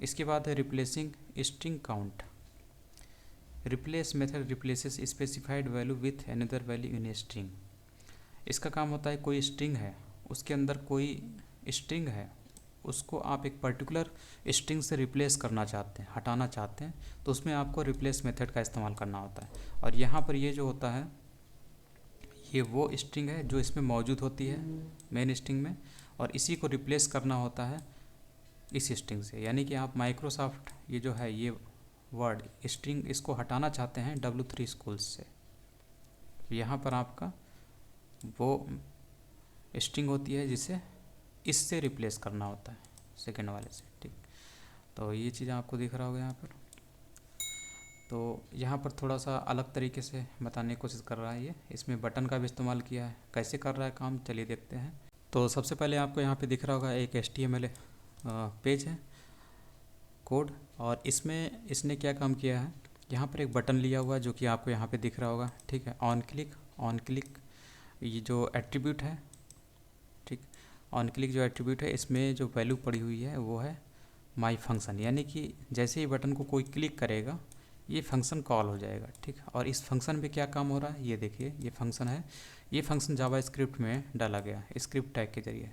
इसके बाद है replacing string count. Replace method replaces specified value with another value in a string. इसका काम होता है कोई स्ट्रिंग है, उसके अंदर कोई स्ट्रिंग है, उसको आप एक पर्टिकुलर स्ट्रिंग से रिप्लेस करना चाहते हैं, हटाना चाहते हैं, तो उसमें आपको रिप्लेस मेथड का इस्तेमाल करना होता है। और यहाँ पर ये जो होता है ये वो स्ट्रिंग है जो इसमें मौजूद होती है मेन स्ट्रिंग में, और इसी को रिप्लेस करना होता है इस स्ट्रिंग से। यानी कि आप माइक्रोसॉफ्ट ये जो है ये वर्ड स्ट्रिंग इसको हटाना चाहते हैं W3 स्कूल्स से। यहाँ पर आपका वो स्ट्रिंग होती है जिसे इससे रिप्लेस करना होता है सेकंड वाले से। ठीक, तो ये चीज़ आपको दिख रहा होगा यहाँ पर। तो यहाँ पर थोड़ा सा अलग तरीके से बताने की कोशिश कर रहा है ये, इसमें बटन का भी इस्तेमाल किया है। कैसे कर रहा है काम, चलिए देखते हैं। तो सबसे पहले आपको यहाँ पे दिख रहा होगा एक HTML पेज है, कोड, और इसमें इसने क्या काम किया है, यहाँ पर एक बटन लिया हुआ है जो कि आपको यहाँ पे दिख रहा होगा। ठीक है, ऑन क्लिक ये जो एट्रीब्यूट है, ठीक, ऑन क्लिक जो एट्रीब्यूट है इसमें जो वैल्यू पड़ी हुई है वो है माई फंक्शन। यानी कि जैसे ही बटन को कोई क्लिक करेगा ये फंक्शन कॉल हो जाएगा। ठीक, और इस फंक्शन पे क्या काम हो रहा है ये देखिए, ये फंक्शन है, ये फंक्शन जावा स्क्रिप्ट में डाला गया स्क्रिप्ट टैग के जरिए।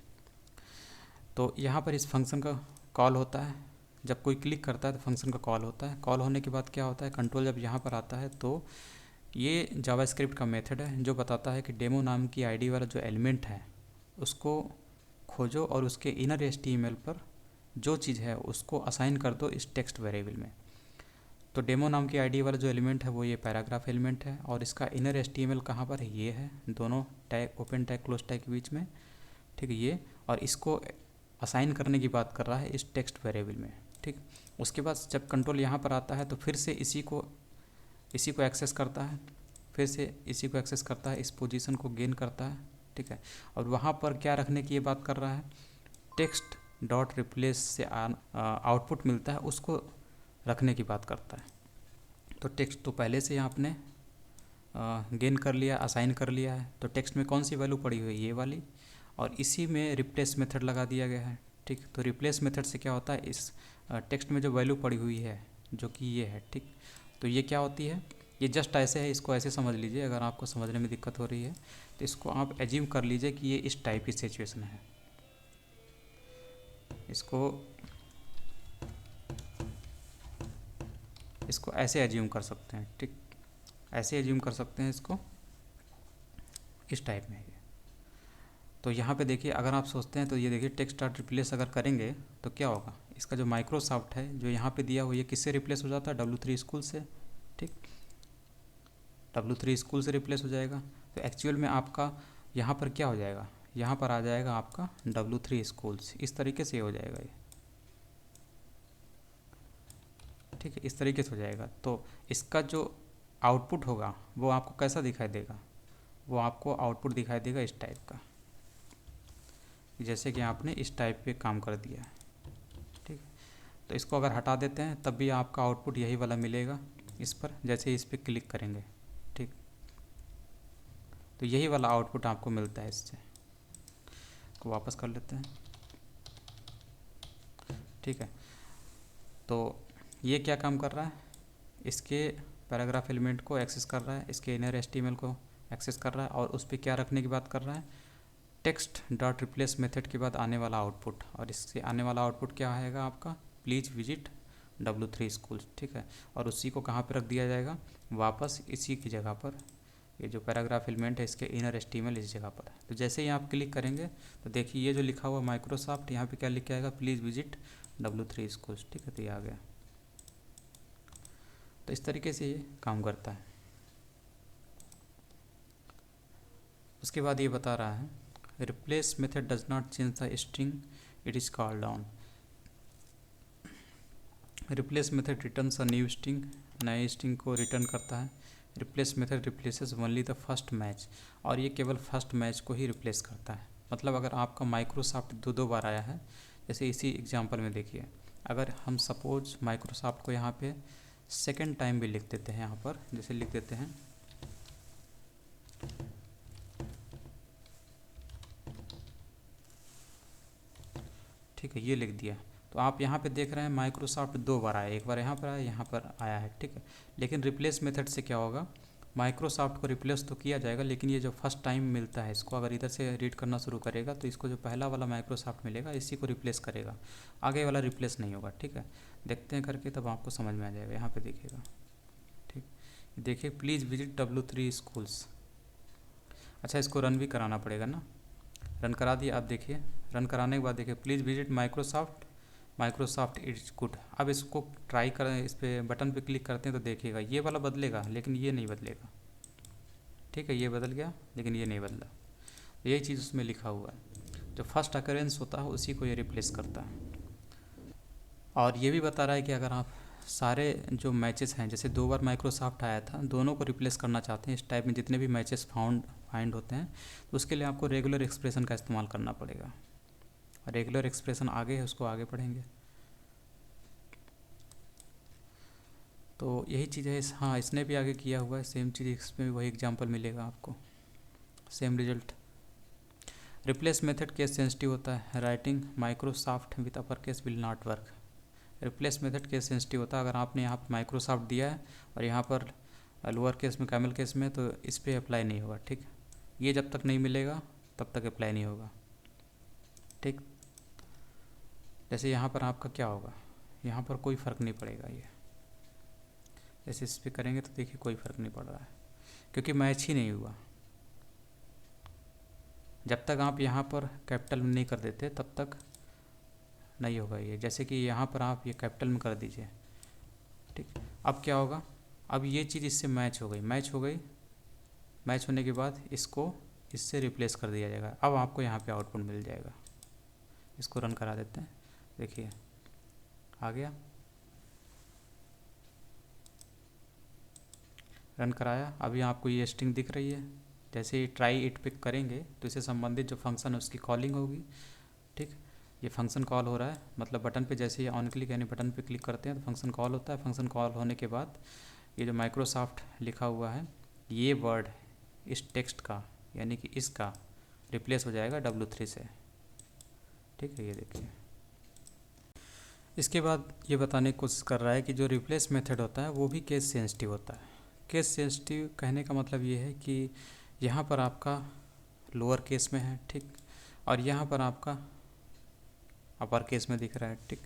तो यहाँ पर इस फंक्शन का कॉल होता है, जब कोई क्लिक करता है तो फंक्शन का कॉल होता है। कॉल होने के बाद क्या होता है, कंट्रोल जब यहाँ पर आता है तो ये जावा स्क्रिप्ट का मेथड है जो बताता है कि डेमो नाम की ID वाला जो एलिमेंट है उसको खोजो और उसके इनर HTML पर जो चीज़ है उसको असाइन कर दो इस टेक्स्ट वेरिएबल में। तो डेमो नाम की ID वाला जो एलिमेंट है वो ये पैराग्राफ एलिमेंट है, और इसका इनर HTML कहाँ पर है, ये है, दोनों tag open tag close tag के बीच में। ठीक है, ये, और इसको असाइन करने की बात कर रहा है इस टेक्स्ट वेरिएबल में। ठीक, उसके बाद जब कंट्रोल यहाँ पर आता है तो फिर से इसी को एक्सेस करता है, फिर से इसी को एक्सेस करता है, इस पोजीशन को गेन करता है। ठीक है, और वहाँ पर क्या रखने की ये बात कर रहा है, टेक्स्ट डॉट रिप्लेस से आउटपुट मिलता है उसको रखने की बात करता है। तो टेक्स्ट तो पहले से आपने गेन कर लिया, असाइन कर लिया है, तो टेक्स्ट में कौन सी वैल्यू पड़ी हुई है, ये वाली, और इसी में रिप्लेस मेथड लगा दिया गया है। ठीक, तो रिप्लेस मेथड से क्या होता है, इस टेक्स्ट में जो वैल्यू पड़ी हुई है जो कि ये है, ठीक, तो ये क्या होती है, ये जस्ट ऐसे है, इसको ऐसे समझ लीजिए। अगर आपको समझने में दिक्कत हो रही है तो इसको आप एज्यूम कर लीजिए कि ये इस टाइप की सिचुएशन है। इसको ऐसे एज्यूम कर सकते हैं। ठीक, ऐसे एज्यूम कर सकते हैं इसको, इस टाइप में। तो यहाँ पे देखिए, अगर आप सोचते हैं तो ये देखिए टेक्स्ट डॉट रिप्लेस अगर करेंगे तो क्या होगा, इसका जो माइक्रोसॉफ्ट है जो यहाँ पे दिया हुआ ये किससे रिप्लेस हो जाता है, W3 स्कूल से। ठीक, W3 स्कूल से रिप्लेस हो जाएगा। तो एक्चुअल में आपका यहाँ पर क्या हो जाएगा, यहाँ पर आ जाएगा आपका W3 स्कूल्स, इस तरीके से हो जाएगा ये। ठीक है, इस तरीके से हो जाएगा। तो इसका जो आउटपुट होगा वो आपको कैसा दिखाई देगा, वो आपको आउटपुट दिखाई देगा इस टाइप का, जैसे कि आपने इस टाइप पे काम कर दिया है। ठीक, तो इसको अगर हटा देते हैं तब भी आपका आउटपुट यही वाला मिलेगा इस पर, जैसे ही इस पर क्लिक करेंगे। ठीक, तो यही वाला आउटपुट आपको मिलता है इससे। को वापस कर लेते हैं। ठीक है, तो ये क्या काम कर रहा है, इसके पैराग्राफ एलिमेंट को एक्सेस कर रहा है, इसके इनर HTML को एक्सेस कर रहा है, और उस पर क्या रखने की बात कर रहा है, टेक्स्ट डॉट रिप्लेस मेथड के बाद आने वाला आउटपुट, और इससे आने वाला आउटपुट क्या आएगा आपका, प्लीज़ विजिट W3 स्कूल। ठीक है, और उसी को कहाँ पर रख दिया जाएगा, वापस इसी की जगह पर, ये जो पैराग्राफ एलिमेंट है इसके इनर HTML इस जगह पर है। तो जैसे ही आप क्लिक करेंगे तो देखिए ये जो लिखा हुआ माइक्रोसॉफ्ट, यहाँ पे क्या लिख के आएगा, प्लीज़ विजिट W3 स्कूल। ठीक है, तो ये आ गया। तो इस तरीके से ये काम करता है। उसके बाद ये बता रहा है, replace method does not change the string it is called down. Replace method returns a new string, नए स्ट्रिंग को रिटर्न करता है। Replace method replaces only the first match, और ये केवल फर्स्ट मैच को ही रिप्लेस करता है। मतलब अगर आपका माइक्रोसॉफ्ट दो बार आया है, जैसे इसी एग्जांपल में देखिए, अगर हम सपोज माइक्रोसॉफ्ट को यहाँ पे सेकेंड टाइम भी लिख देते हैं, यहाँ पर जैसे लिख देते हैं, ठीक है, ये लिख दिया, तो आप यहाँ पे देख रहे हैं माइक्रोसॉफ्ट 2 बार आया, एक बार यहाँ पर आया, यहाँ पर आया है, ठीक है। लेकिन रिप्लेस मेथड से क्या होगा, माइक्रोसॉफ्ट को रिप्लेस तो किया जाएगा, लेकिन ये जो फर्स्ट टाइम मिलता है इसको, अगर इधर से रीड करना शुरू करेगा तो इसको जो पहला वाला माइक्रोसॉफ्ट मिलेगा इसी को रिप्लेस करेगा, आगे वाला रिप्लेस नहीं होगा, ठीक है। देखते हैं करके, तब आपको समझ में आ जाएगा। यहाँ पे देखिएगा, ठीक, देखिए प्लीज़ विजिट W3 स्कूल्स। अच्छा, इसको रन भी कराना पड़ेगा ना, रन करा दिया। आप देखिए, रन कराने के बाद देखिए please visit Microsoft it's good. अब इसको ट्राई करें, इस पर बटन पे क्लिक करते हैं तो देखिएगा ये वाला बदलेगा, लेकिन ये नहीं बदलेगा, ठीक है। ये बदल गया लेकिन ये नहीं बदला। तो यही चीज़ उसमें लिखा हुआ है, जो फर्स्ट अकरेंस होता है उसी को ये रिप्लेस करता है। और ये भी बता रहा है कि अगर आप सारे जो मैचेस हैं, जैसे 2 बार माइक्रोसॉफ्ट आया था, दोनों को रिप्लेस करना चाहते हैं, इस टाइप में जितने भी मैचेस फाइंड होते हैं, तो उसके लिए आपको रेगुलर एक्सप्रेशन का इस्तेमाल करना पड़ेगा। रेगुलर एक्सप्रेशन आगे है, उसको आगे पढ़ेंगे। तो यही चीज़ है हाँ, इसने भी आगे किया हुआ है सेम चीज़, इसमें भी वही एग्जांपल मिलेगा आपको, same result. Replace method case sensitive होता है, writing Microsoft with upper case will not work. Replace method case sensitive होता है, अगर आपने यहाँ पर माइक्रोसॉफ्ट दिया है और यहाँ पर लोअर केस में, कैमल केस में, तो इस पर अप्लाई नहीं होगा, ठीक। ये जब तक नहीं मिलेगा तब तक अप्लाई नहीं होगा, ठीक। जैसे यहाँ पर आपका क्या होगा, यहाँ पर कोई फ़र्क नहीं पड़ेगा। ये जैसे इस पर करेंगे तो देखिए कोई फ़र्क नहीं पड़ रहा है, क्योंकि मैच ही नहीं हुआ। जब तक आप यहाँ पर कैपिटल में नहीं कर देते तब तक नहीं होगा ये। जैसे कि यहाँ पर आप ये कैपिटल में कर दीजिए, ठीक। अब क्या होगा, अब ये चीज़ इससे मैच हो गई, मैच होने के बाद इसको इससे रिप्लेस कर दिया जाएगा। अब आपको यहाँ पे आउटपुट मिल जाएगा। इसको रन करा देते हैं, देखिए आ गया, रन कराया। अभी आपको ये स्ट्रिंग दिख रही है। जैसे ही ट्राई इट पिक करेंगे तो इससे संबंधित जो फंक्शन है उसकी कॉलिंग होगी, ठीक। ये फंक्शन कॉल हो रहा है, मतलब बटन पे जैसे ही ऑन क्लिक यानी बटन पे क्लिक करते हैं तो फंक्शन कॉल होता है। फंक्शन कॉल होने के बाद ये जो माइक्रोसॉफ्ट लिखा हुआ है, ये वर्ड इस टेक्स्ट का यानी कि इसका रिप्लेस हो जाएगा W3 से, ठीक है। ये देखिए, इसके बाद ये बताने की कोशिश कर रहा है कि जो रिप्लेस मेथड होता है वो भी केस सेंसिटिव होता है। केस सेंसिटिव कहने का मतलब ये है कि यहाँ पर आपका लोअर केस में है, ठीक, और यहाँ पर आपका अपर केस में दिख रहा है, ठीक।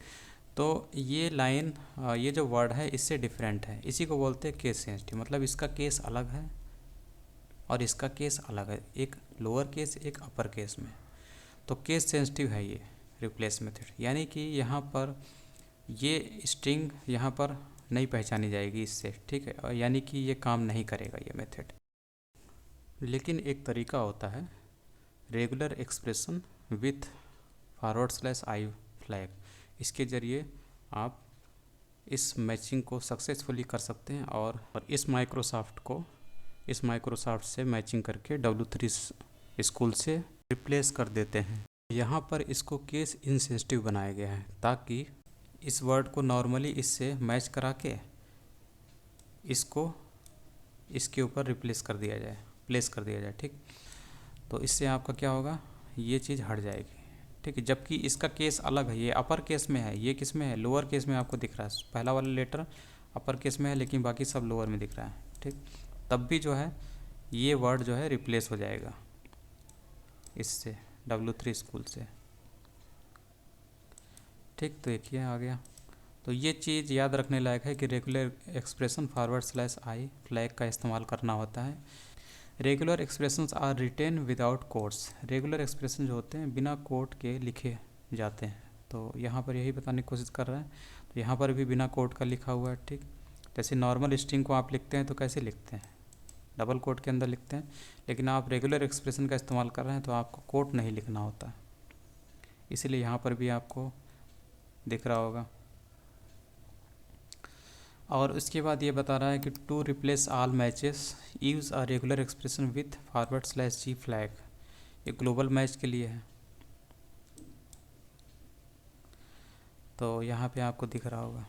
तो ये लाइन, ये जो वर्ड है इससे डिफरेंट है, इसी को बोलते हैं केस सेंसिटिव। मतलब इसका केस अलग है और इसका केस अलग है, एक लोअर केस एक अपर केस में। तो केस सेंसिटिव है ये रिप्लेस मेथड, यानी कि यहाँ पर ये स्ट्रिंग यहाँ पर नहीं पहचानी जाएगी इससे, ठीक है, और यानी कि ये काम नहीं करेगा ये मेथड। लेकिन एक तरीका होता है regular expression with /i flag, इसके ज़रिए आप इस मैचिंग को सक्सेसफुली कर सकते हैं और इस माइक्रोसॉफ्ट से मैचिंग करके W3 स्कूल से रिप्लेस कर देते हैं। यहाँ पर इसको केस इनसेंसिटिव बनाया गया है ताकि इस वर्ड को नॉर्मली इससे मैच करा के इसको इसके ऊपर प्लेस कर दिया जाए, ठीक। तो इससे आपका क्या होगा, ये चीज़ हट जाएगी, ठीक है। जबकि इसका केस अलग है, ये अपर केस में है, ये किस में है, लोअर केस में आपको दिख रहा है। पहला वाला लेटर अपर केस में है लेकिन बाकी सब लोअर में दिख रहा है, ठीक। तब भी जो है ये वर्ड जो है रिप्लेस हो जाएगा इससे, W3 स्कूल से, ठीक। तो देखिए आ गया। तो ये चीज़ याद रखने लायक है कि रेगुलर एक्सप्रेशन /i फ्लैग का इस्तेमाल करना होता है। Regular expressions are written without quotes. Regular expression जो होते हैं बिना कोट के लिखे जाते हैं, तो यहाँ पर यही बताने की कोशिश कर रहा है। तो यहाँ पर भी बिना कोट का लिखा हुआ है, ठीक। जैसे नॉर्मल स्ट्रिंग को आप लिखते हैं तो कैसे लिखते हैं, डबल कोट के अंदर लिखते हैं, लेकिन आप रेगुलर एक्सप्रेशन का इस्तेमाल कर रहे हैं तो आपको कोट नहीं लिखना होता, इसीलिए यहाँ पर भी आपको दिख रहा होगा। और उसके बाद ये बता रहा है कि to replace all matches use a regular expression with /g flag. ये ग्लोबल मैच के लिए है, तो यहाँ पे आपको दिख रहा होगा।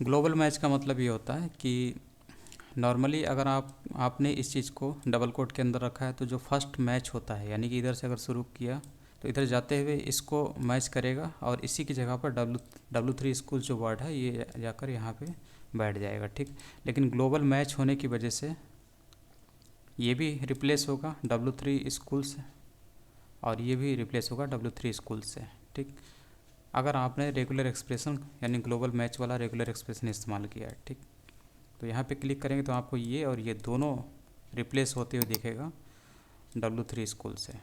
ग्लोबल मैच का मतलब ये होता है कि नॉर्मली अगर आपने इस चीज़ को डबल कोट के अंदर रखा है तो जो फर्स्ट मैच होता है, यानी कि इधर से अगर शुरू किया तो इधर जाते हुए इसको मैच करेगा और इसी की जगह पर W3 स्कूल जो वर्ड है ये जाकर यहाँ पे बैठ जाएगा, ठीक। लेकिन ग्लोबल मैच होने की वजह से ये भी रिप्लेस होगा W3 स्कूल से और ये भी रिप्लेस होगा W3 स्कूल से, ठीक। अगर आपने रेगुलर एक्सप्रेशन यानी ग्लोबल मैच वाला रेगुलर एक्सप्रेशन इस्तेमाल किया है, ठीक। तो यहाँ पे क्लिक करेंगे तो आपको ये और ये दोनों रिप्लेस होते हुए दिखेगा W3 स्कूल से।